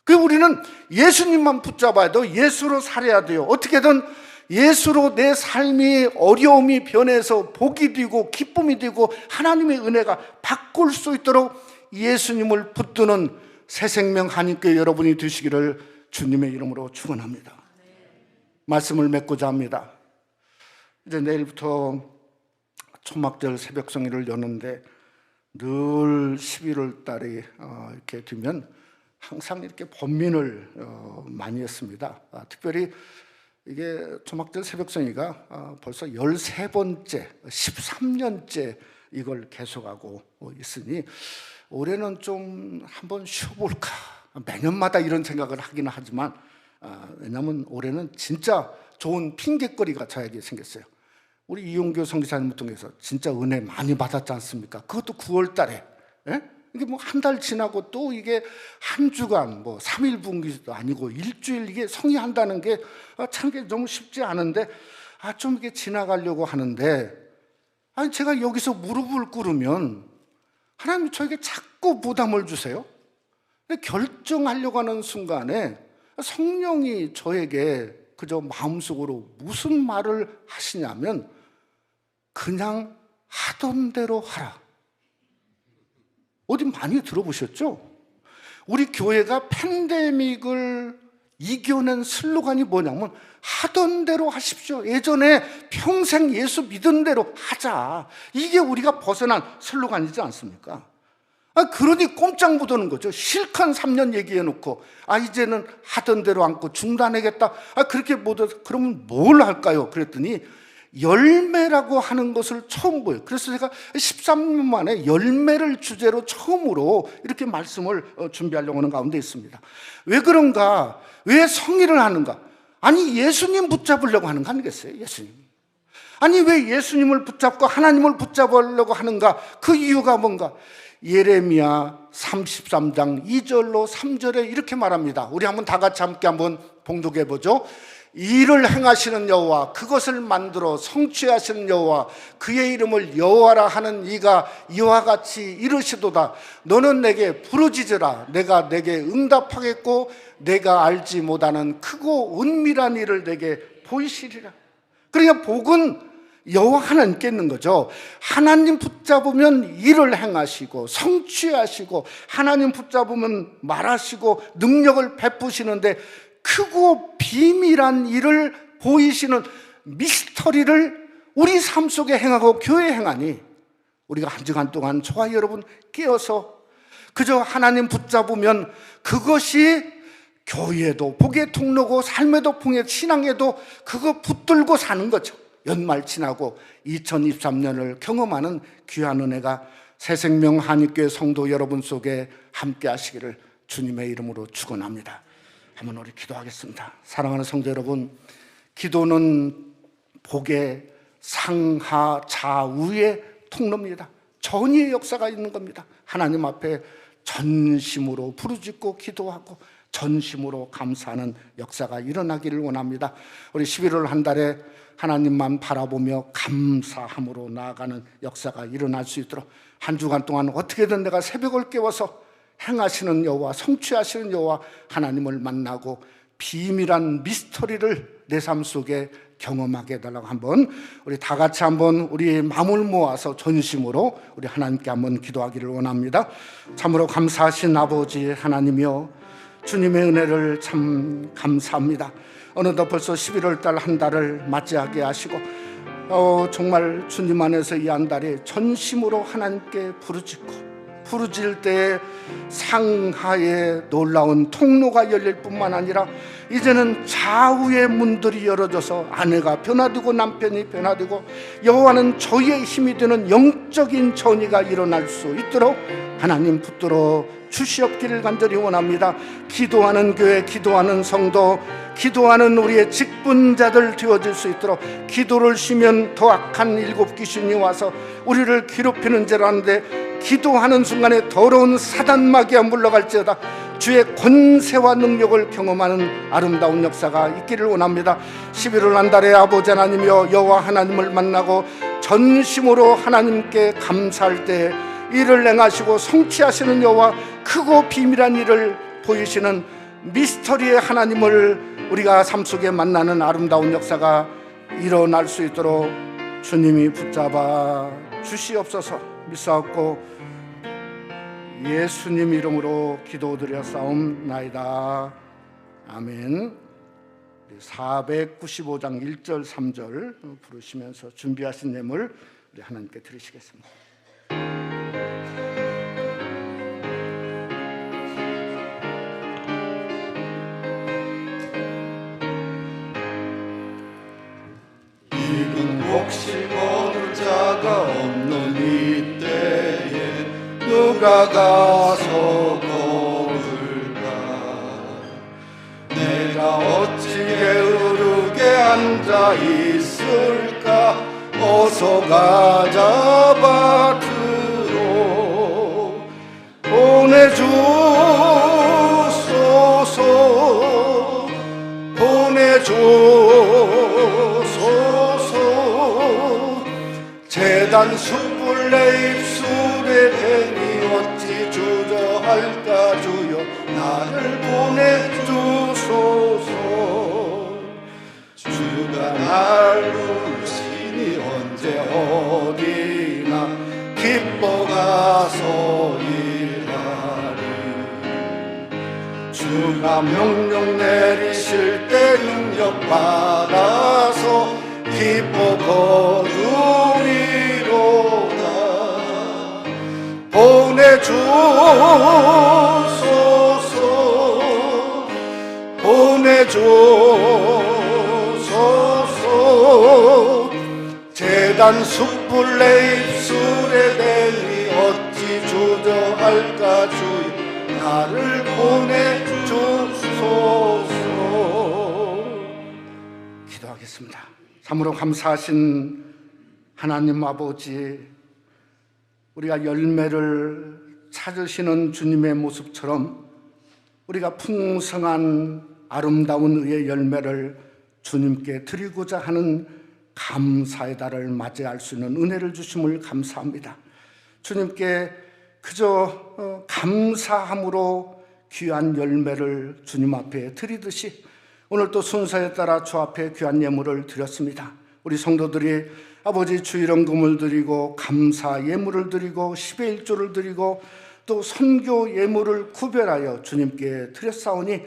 그래서 우리는 예수님만 붙잡아야 돼요. 예수로 살아야 돼요. 어떻게든 예수로 내 삶이 어려움이 변해서 복이 되고 기쁨이 되고 하나님의 은혜가 바꿀 수 있도록 예수님을 붙드는 새 생명 한인교회 여러분이 되시기를 주님의 이름으로 축원합니다. 말씀을 맺고자 합니다. 이제 내일부터 초막절 새벽성회를 여는데 늘 11월 달에 이렇게 되면 항상 이렇게 번민을 많이 했습니다. 특별히 이게 초막절 새벽성회가 벌써 13번째, 13년째 이걸 계속하고 있으니 올해는 좀 한번 쉬어볼까. 매년마다 이런 생각을 하기는 하지만 왜냐하면 올해는 진짜 좋은 핑계거리가 저에게 생겼어요. 우리 이용교 선교사님을 통해서 진짜 은혜 많이 받았지 않습니까? 그것도 9월 달에. 예? 이게 뭐 한 달 지나고 또 이게 한 주간 뭐 3일 분기도 아니고 일주일 이게 성의한다는 게 참 너무 쉽지 않은데 좀 이게 지나가려고 하는데 제가 여기서 무릎을 꿇으면 하나님이 저에게 자꾸 부담을 주세요. 근데 결정하려고 하는 순간에 성령이 저에게 그저 마음속으로 무슨 말을 하시냐면 그냥 하던 대로 하라. 어디 많이 들어보셨죠? 우리 교회가 팬데믹을 이겨낸 슬로건이 뭐냐면 하던 대로 하십시오. 예전에 평생 예수 믿은 대로 하자. 이게 우리가 벗어난 슬로건이지 않습니까? 그러니 꼼짝 못하는 거죠. 실컷 3년 얘기해놓고 이제는 하던 대로 않고 중단하겠다. 그렇게 못해서 그러면 뭘 할까요? 그랬더니 열매라고 하는 것을 처음 보여요. 그래서 제가 13년 만에 열매를 주제로 처음으로 이렇게 말씀을 준비하려고 하는 가운데 있습니다. 왜 그런가? 왜 성의를 하는가? 예수님 붙잡으려고 하는 거 아니겠어요? 예수님. 왜 예수님을 붙잡고 하나님을 붙잡으려고 하는가? 그 이유가 뭔가? 예레미야 33장 2절로 3절에 이렇게 말합니다. 우리 한번 다 같이 함께 한번 봉독해 보죠. 일을 행하시는 여호와, 그것을 만들어 성취하시는 여호와, 그의 이름을 여호와라 하는 이가 이와 같이 이르시도다. 너는 내게 부르짖으라. 내가 내게 응답하겠고 내가 알지 못하는 크고 은밀한 일을 내게 보이시리라. 그러니까 복은 여호와 하나님께 있는 거죠. 하나님 붙잡으면 일을 행하시고 성취하시고 하나님 붙잡으면 말하시고 능력을 베푸시는데 크고 비밀한 일을 보이시는 미스터리를 우리 삶 속에 행하고 교회에 행하니 우리가 한 주간 동안 저와 여러분 깨어서 그저 하나님 붙잡으면 그것이 교회에도 복의 통로고 삶에도 풍의 신앙에도 그거 붙들고 사는 거죠. 연말 지나고 2023년을 경험하는 귀한 은혜가 새생명 한인교회 성도 여러분 속에 함께 하시기를 주님의 이름으로 축원합니다. 한번 우리 기도하겠습니다. 사랑하는 성도 여러분, 기도는 복의 상하 좌우의 통로입니다. 전의의 역사가 있는 겁니다. 하나님 앞에 전심으로 부르짖고 기도하고 전심으로 감사하는 역사가 일어나기를 원합니다. 우리 11월 한 달에 하나님만 바라보며 감사함으로 나아가는 역사가 일어날 수 있도록 한 주간 동안 어떻게든 내가 새벽을 깨워서 행하시는 여호와, 성취하시는 여호와 하나님을 만나고 비밀한 미스터리를 내 삶 속에 경험하게 해달라고 한번 우리 다 같이 한번 우리 마음을 모아서 전심으로 우리 하나님께 한번 기도하기를 원합니다. 참으로 감사하신 아버지 하나님이여, 주님의 은혜를 참 감사합니다. 어느덧 벌써 11월 달 한 달을 맞이하게 하시고 정말 주님 안에서 이 한 달이 전심으로 하나님께 부르짖을 때에 상하의 놀라운 통로가 열릴 뿐만 아니라 이제는 좌우의 문들이 열어져서 아내가 변화되고 남편이 변화되고 여호와는 저희의 힘이 되는 영적인 전이가 일어날 수 있도록 하나님 붙들어 주시옵기를 간절히 원합니다. 기도하는 교회, 기도하는 성도, 기도하는 우리의 직분자들 되어질 수 있도록, 기도를 쉬면 더 악한 일곱 귀신이 와서 우리를 괴롭히는 줄 아는데 기도하는 순간에 더러운 사단마귀가 물러갈지어다 주의 권세와 능력을 경험하는 아름다운 역사가 있기를 원합니다. 11월 한 달에 아버지 하나님이여, 여호와 하나님을 만나고 전심으로 하나님께 감사할 때 일을 행하시고 성취하시는 여호와, 크고 비밀한 일을 보이시는 미스터리의 하나님을 우리가 삶 속에 만나는 아름다운 역사가 일어날 수 있도록 주님이 붙잡아 주시옵소서. 믿사옵고 예수님 이름으로 기도드려 싸움나이다. 아멘. 495장 1절 3절 부르시면서 준비하신 예물 우리 하나님께 드리시겠습니다. 이근 혹시 거둘 자가 없는 이때에 누가 가서 거둘까? 내가 어찌 게으르게 앉아 있을까? 어서 가자 밭으로 보내주소서, 보내주소서. 재단 숯불 내 입술에 대니 어찌 주저할까? 주여 나를 보내주소서. 주가 날 부르시니 언제 어디나 기뻐 가서 일하리. 주가 명령 내리실 때 능력 받아서 기뻐 거두리로다. 보내주소서, 보내주소서. 재단 숯불 내 입술에 대니 어찌 주저할까? 주여 나를 보내주소서. 기도하겠습니다. 참으로 감사하신 하나님 아버지, 우리가 열매를 찾으시는 주님의 모습처럼 우리가 풍성한 아름다운 의의 열매를 주님께 드리고자 하는 감사의 달을 맞이할 수 있는 은혜를 주심을 감사합니다. 주님께 그저 감사함으로 귀한 열매를 주님 앞에 드리듯이 오늘 또 순서에 따라 주 앞에 귀한 예물을 드렸습니다. 우리 성도들이 아버지 주일헌금을 드리고 감사 예물을 드리고 10의 1조를 드리고 또 선교 예물을 구별하여 주님께 드렸사오니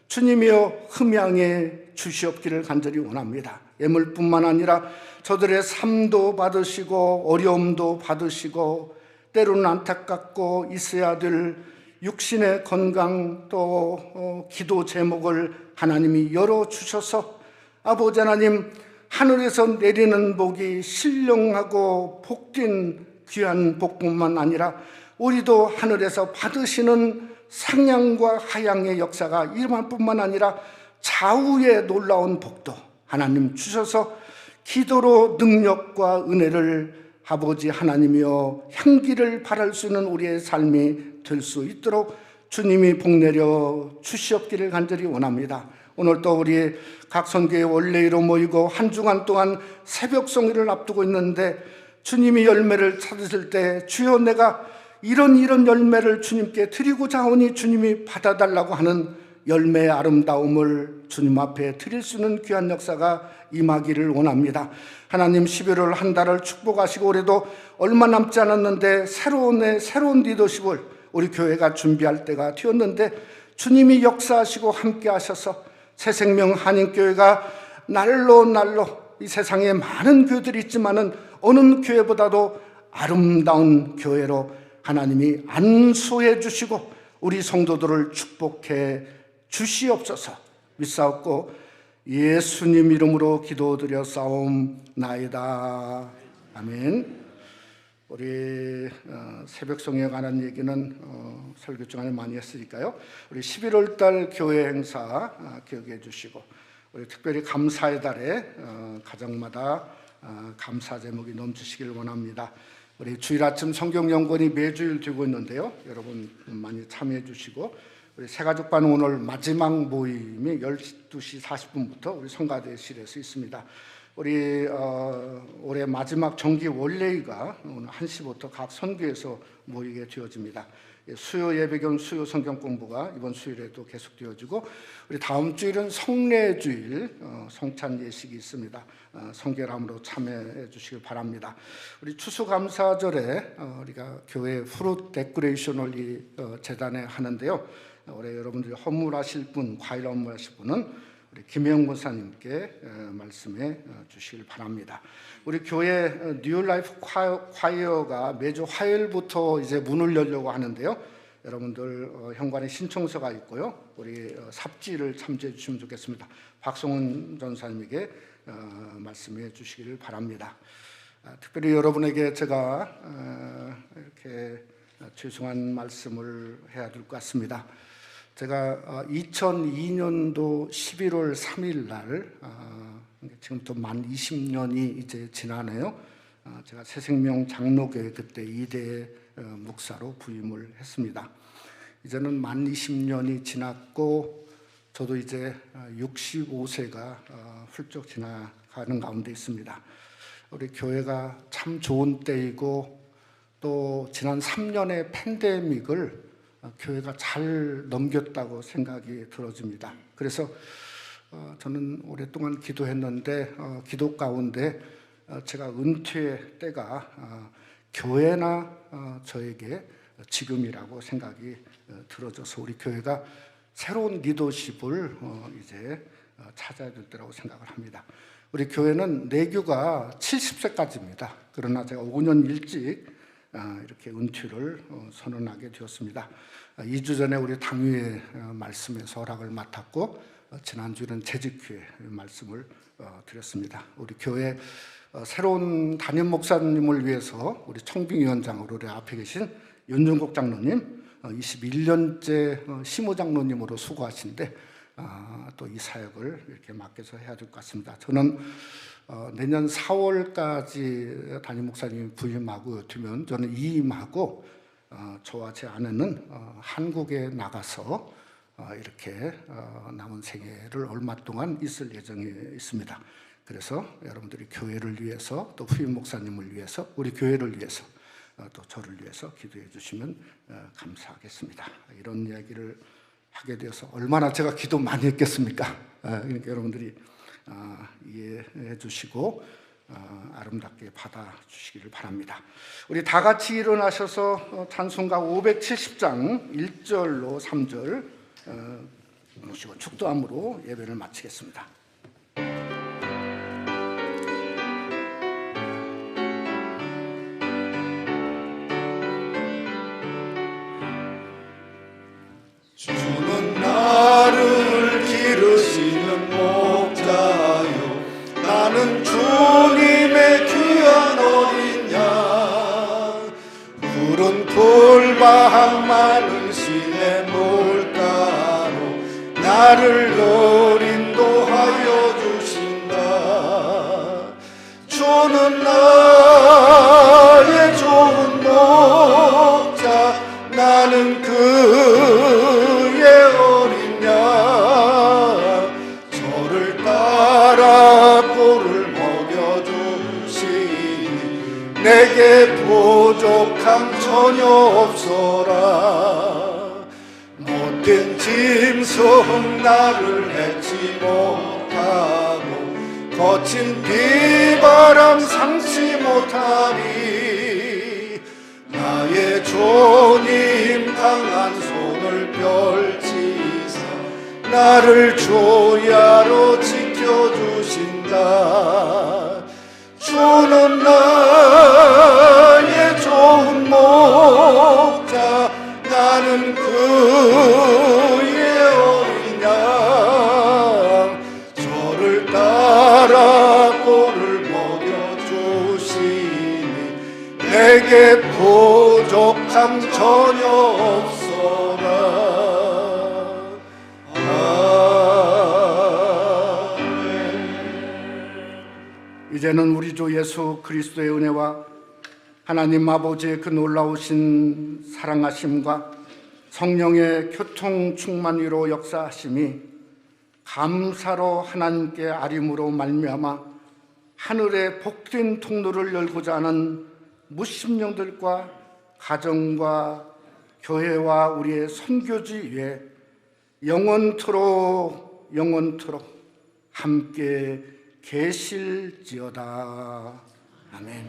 주님이여 흠양해 주시옵기를 간절히 원합니다. 예물뿐만 아니라 저들의 삶도 받으시고 어려움도 받으시고 때로는 안타깝고 있어야 될 육신의 건강 또 기도 제목을 하나님이 열어주셔서 아버지 하나님 하늘에서 내리는 복이 신령하고 복된 귀한 복뿐만 아니라 우리도 하늘에서 받으시는 상향과 하향의 역사가 일어날 뿐만 아니라 좌우의 놀라운 복도 하나님 주셔서 기도로 능력과 은혜를 아버지 하나님이여 향기를 발할 수 있는 우리의 삶이 될 수 있도록 주님이 복내려 주시옵기를 간절히 원합니다. 오늘 또 우리 각 선교회 원래로 모이고 한 주간 동안 새벽 성회를 앞두고 있는데 주님이 열매를 찾으실 때 주여 내가 이런 열매를 주님께 드리고자 하오니 주님이 받아달라고 하는 열매의 아름다움을 주님 앞에 드릴 수 있는 귀한 역사가 임하기를 원합니다. 하나님 11월 한 달을 축복하시고 올해도 얼마 남지 않았는데 새로운 리더십을 우리 교회가 준비할 때가 되었는데 주님이 역사하시고 함께 하셔서 새생명 한인교회가 날로 이 세상에 많은 교회들이 있지만은 어느 교회보다도 아름다운 교회로 하나님이 안수해 주시고 우리 성도들을 축복해 주시옵소서 믿사옵고 예수님 이름으로 기도드려 싸움나이다. 아멘. 우리 새벽 성회에 관한 얘기는 설교 중에 많이 했으니까요. 우리 11월 달 교회 행사 기억해 주시고 우리 특별히 감사의 달에 가정마다 감사 제목이 넘치시길 원합니다. 우리 주일 아침 성경 연구원이 매주일 되고 있는데요. 여러분 많이 참여해 주시고 우리 새가족반 오늘 마지막 모임이 12시 40분부터 우리 성가대실에서 있습니다. 우리 올해 마지막 정기 원래가 오늘 1시부터 각 선교에서 모이게 되어집니다. 수요 예배 겸 수요 성경 공부가 이번 수요일에도 계속되어지고 우리 다음 주일은 성례주일 성찬 예식이 있습니다. 성결함으로 참여해 주시길 바랍니다. 우리 추수감사절에 우리가 교회 프루트 데코레이션을 재단에 하는데요. 올해 여러분들이 헌물하실 분, 과일 헌물하실 분은 우리 김영 목사님께 말씀해 주시길 바랍니다. 우리 교회 뉴라이프 콰이어가 매주 화요일부터 이제 문을 열려고 하는데요. 여러분들 현관에 신청서가 있고요. 우리 삽지를 참조해 주시면 좋겠습니다. 박성훈 전사님에게 말씀해 주시기를 바랍니다. 특별히 여러분에게 제가 이렇게 죄송한 말씀을 해야 될 것 같습니다. 제가 2002년도 11월 3일 날 지금부터 만 20년이 이제 지나네요. 제가 새생명 장로교회 그때 2대 목사로 부임을 했습니다. 이제는 만 20년이 지났고 저도 이제 65세가 훌쩍 지나가는 가운데 있습니다. 우리 교회가 참 좋은 때이고 또 지난 3년의 팬데믹을 교회가 잘 넘겼다고 생각이 들어집니다. 그래서 저는 오랫동안 기도했는데 기도 가운데 제가 은퇴의 때가 교회나 저에게 지금이라고 생각이 들어져서 우리 교회가 새로운 리더십을 이제 찾아야 될 때라고 생각을 합니다. 우리 교회는 내교가 70세까지입니다. 그러나 제가 5년 일찍 이렇게 은퇴를 선언하게 되었습니다. 2주 전에 우리 당위의 말씀에서 허락을 맡았고 지난주에는 재직회 말씀을 드렸습니다. 우리 교회 새로운 담임 목사님을 위해서 우리 청빙위원장으로 우리 앞에 계신 윤중국 장로님 21년째 시무 장로님으로 수고하신데 또 이 사역을 이렇게 맡겨서 해야 될 것 같습니다. 저는 내년 4월까지 담임 목사님이 부임하고 되면 저는 이임하고 저와 제 아내는 한국에 나가서 이렇게 남은 생애를 얼마 동안 있을 예정에 있습니다. 그래서 여러분들이 교회를 위해서 또 후임 목사님을 위해서 우리 교회를 위해서 또 저를 위해서 기도해 주시면 감사하겠습니다. 이런 이야기를 하게 되어서 얼마나 제가 기도 많이 했겠습니까? 그러니까 여러분들이 이해해 주시고 아름답게 받아주시기를 바랍니다. 우리 다 같이 일어나셔서 찬송가 570장 1절로 3절 모시고 축도함으로 예배를 마치겠습니다. 주는 나를 기르시는 목자요 나는 푸른 풀밭 많은 시내 물가로 나를 널 인도하여 주신다. 주는 나의 좋은 목자, 나는 그의 어린 양. 저를 따라 꼴을 먹여주시니 내게 부족함 전혀 없어라. 못된 짐승 나를 해치 못하고 거친 비바람 상치 못하리. 나의 주님 강한 손을 펼치사 나를 주야로 지켜주신다. 주는 나의 좋은 목자, 나는 그의 어린 양. 저를 따라 꼴을 먹여주시니 내게 부족함 전혀 없어라. 이제는 우리 주 예수 그리스도의 은혜와 하나님 아버지의 그 놀라우신 사랑하심과 성령의 교통 충만 위로 역사하심이 감사로 하나님께 아림으로 말미암아 하늘의 복된 통로를 열고자 하는 무심령들과 가정과 교회와 우리의 선교지 위에 영원토록 함께 계실지어다. 아멘.